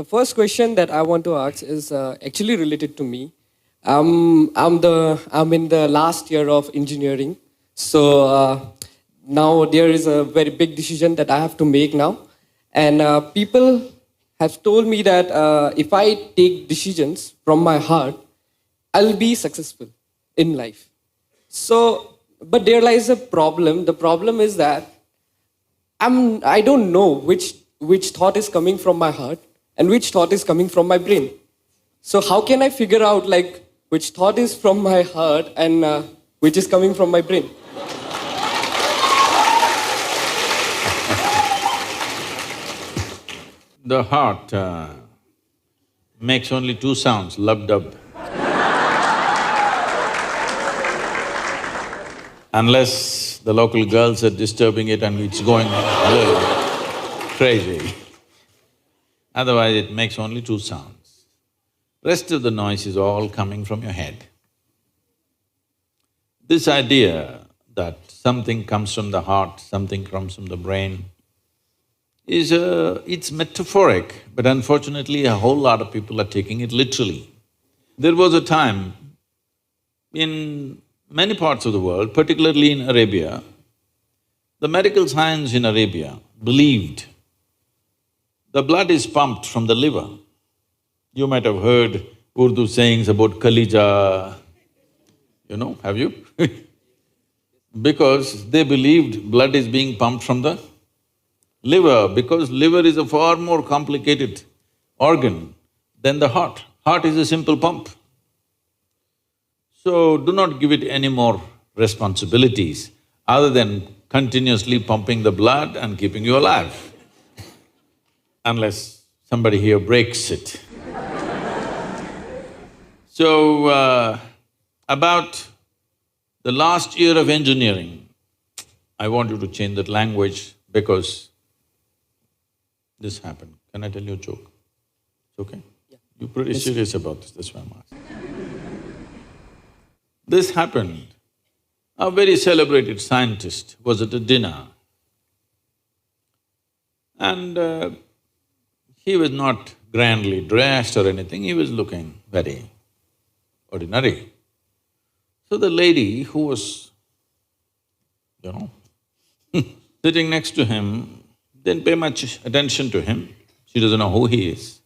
the first question that I want to ask is actually related to me. I'm in the last year of engineering, so now there is a very big decision that I have to make now, and people have told me that if I take decisions from my heart, I'll be successful in life. So, but there lies a problem. The problem is that I don't know which thought is coming from my heart and which thought is coming from my brain. So how can I figure out like which thought is from my heart and which is coming from my brain? The heart makes only two sounds, lub-dub. Unless the local girls are disturbing it and it's going a little crazy. Otherwise, it makes only two sounds. Rest of the noise is all coming from your head. This idea that something comes from the heart, something comes from the brain, it's metaphoric, but unfortunately a whole lot of people are taking it literally. There was a time in many parts of the world, particularly in Arabia, the medical science in Arabia believed the blood is pumped from the liver. You might have heard Urdu sayings about Kalija, have you? Because they believed blood is being pumped from the liver, because liver is a far more complicated organ than the heart. Heart is a simple pump. So, do not give it any more responsibilities other than continuously pumping the blood and keeping you alive, unless somebody here breaks it. So, about the last year of engineering, I want you to change that language because this happened. Can I tell you a joke? It's okay? Yeah. You're pretty serious about this, that's why I'm asking. This happened. A very celebrated scientist was at a dinner and he was not grandly dressed or anything, he was looking very ordinary. So the lady who was, sitting next to him didn't pay much attention to him, she doesn't know who he is.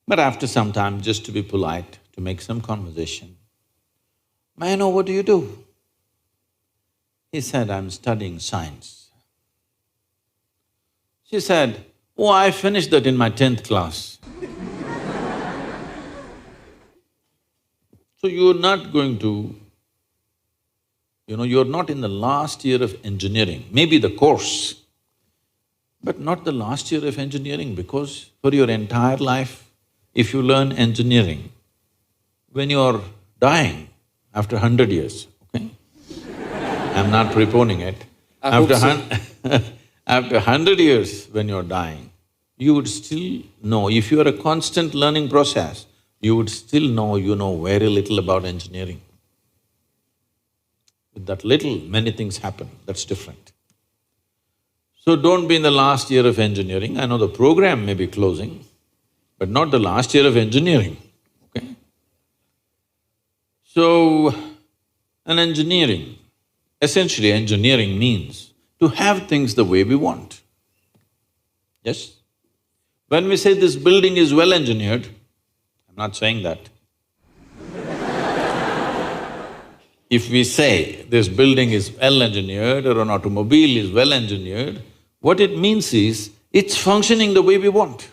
But after some time, just to be polite, to make some conversation, "May I know what do you do?" He said, "I'm studying science." She said, "Oh, I finished that in my 10th class." So you're not going to, you're not in the last year of engineering, maybe the course, but not the last year of engineering, because for your entire life, if you learn engineering, when you're dying, after 100 years, okay? I'm not preponing it. After 100 years when you're dying, you would still know, if you are a constant learning process, you would still know you know very little about engineering. With that little, many things happen, that's different. So don't be in the last year of engineering. I know the program may be closing, but not the last year of engineering, okay? So, essentially engineering means to have things the way we want, yes? When we say this building is well engineered, I'm not saying that. If we say this building is well engineered or an automobile is well engineered, what it means is it's functioning the way we want,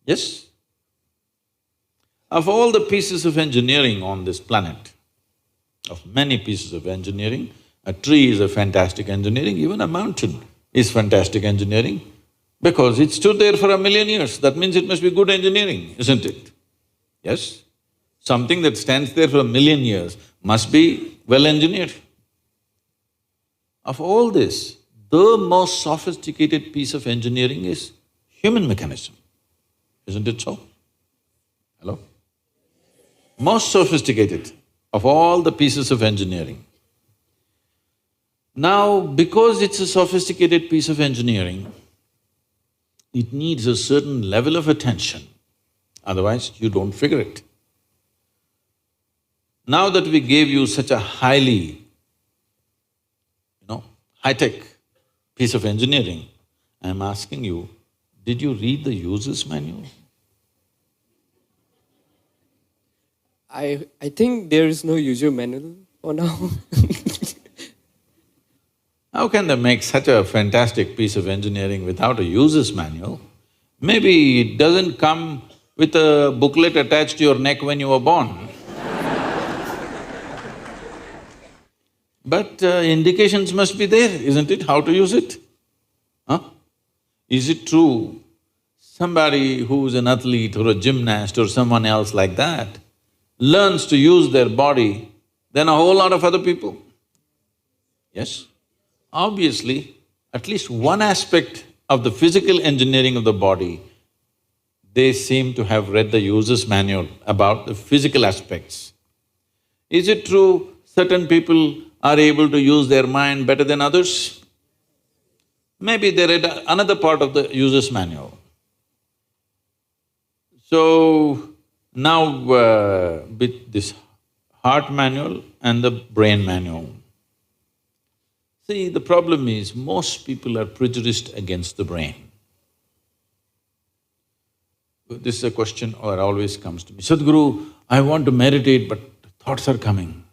yes? Of all the pieces of engineering on this planet, of many pieces of engineering, a tree is a fantastic engineering, even a mountain is fantastic engineering because it stood there for 1,000,000 years, that means it must be good engineering, isn't it? Yes? Something that stands there for 1,000,000 years must be well engineered. Of all this, the most sophisticated piece of engineering is human mechanism, isn't it so? Hello? Most sophisticated of all the pieces of engineering. Now, because it's a sophisticated piece of engineering, It needs a certain level of attention, otherwise you don't figure it. Now that we gave you such a highly, high-tech piece of engineering, I'm asking you, did you read the user's manual? I think there is no user manual for now. How can they make such a fantastic piece of engineering without a user's manual? Maybe it doesn't come with a booklet attached to your neck when you were born. But indications must be there, isn't it, how to use it? Huh? Is it true somebody who's an athlete or a gymnast or someone else like that learns to use their body than a whole lot of other people? Yes? Obviously, at least one aspect of the physical engineering of the body, they seem to have read the user's manual about the physical aspects. Is it true certain people are able to use their mind better than others? Maybe they read another part of the user's manual. So, now with this heart manual and the brain manual, see, the problem is most people are prejudiced against the brain. This is a question that always comes to me, Sadhguru, I want to meditate but thoughts are coming.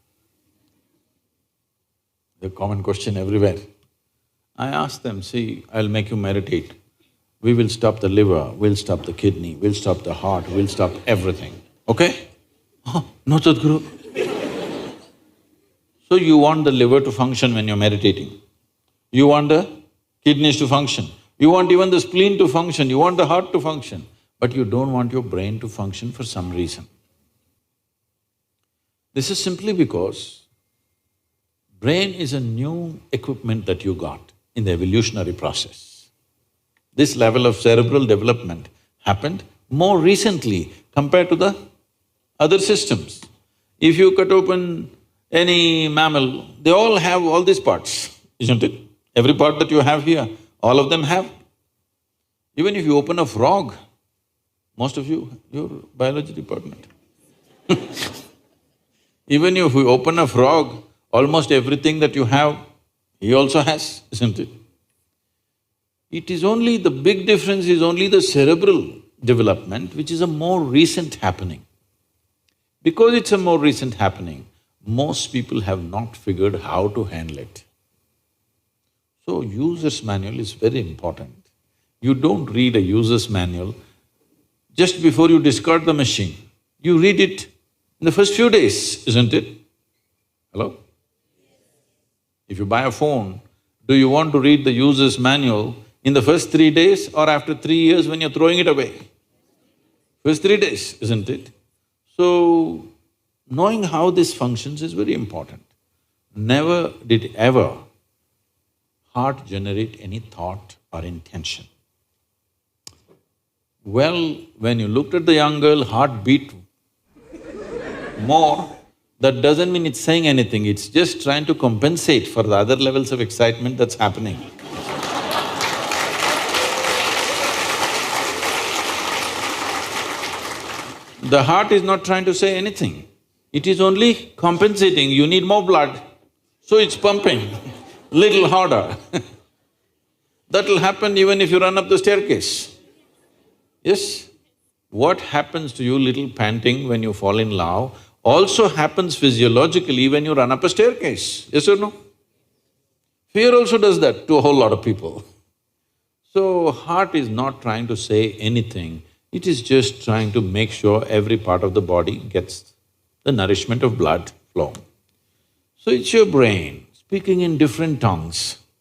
The common question everywhere. I ask them, see, I'll make you meditate. We will stop the liver, we'll stop the kidney, we'll stop the heart, we'll stop everything, okay? Oh, no, Sadhguru. So you want the liver to function when you're meditating. You want the kidneys to function. You want even the spleen to function, you want the heart to function. But you don't want your brain to function for some reason. This is simply because brain is a new equipment that you got in the evolutionary process. This level of cerebral development happened more recently compared to the other systems. If you cut open any mammal, they all have all these parts, isn't it? Every part that you have here, all of them have. Even if you open a frog, most of you, you're biology department. Even if you open a frog, almost everything that you have, he also has, isn't it? It is only… the big difference is only the cerebral development, which is a more recent happening. Because it's a more recent happening, most people have not figured how to handle it. So, user's manual is very important. You don't read a user's manual just before you discard the machine. You read it in the first few days, isn't it? Hello? If you buy a phone, do you want to read the user's manual in the first 3 days or after 3 years when you're throwing it away? First 3 days, isn't it? So, knowing how this functions is very important. Never did ever heart generate any thought or intention. Well, when you looked at the young girl, heart beat more, that doesn't mean it's saying anything, it's just trying to compensate for the other levels of excitement that's happening. The heart is not trying to say anything, it is only compensating, you need more blood, so it's pumping little harder. That'll happen even if you run up the staircase. Yes? What happens to you little panting when you fall in love also happens physiologically when you run up a staircase, yes or no? Fear also does that to a whole lot of people. So, heart is not trying to say anything, it is just trying to make sure every part of the body gets the nourishment of blood flow. So, it's your brain speaking in different tongues.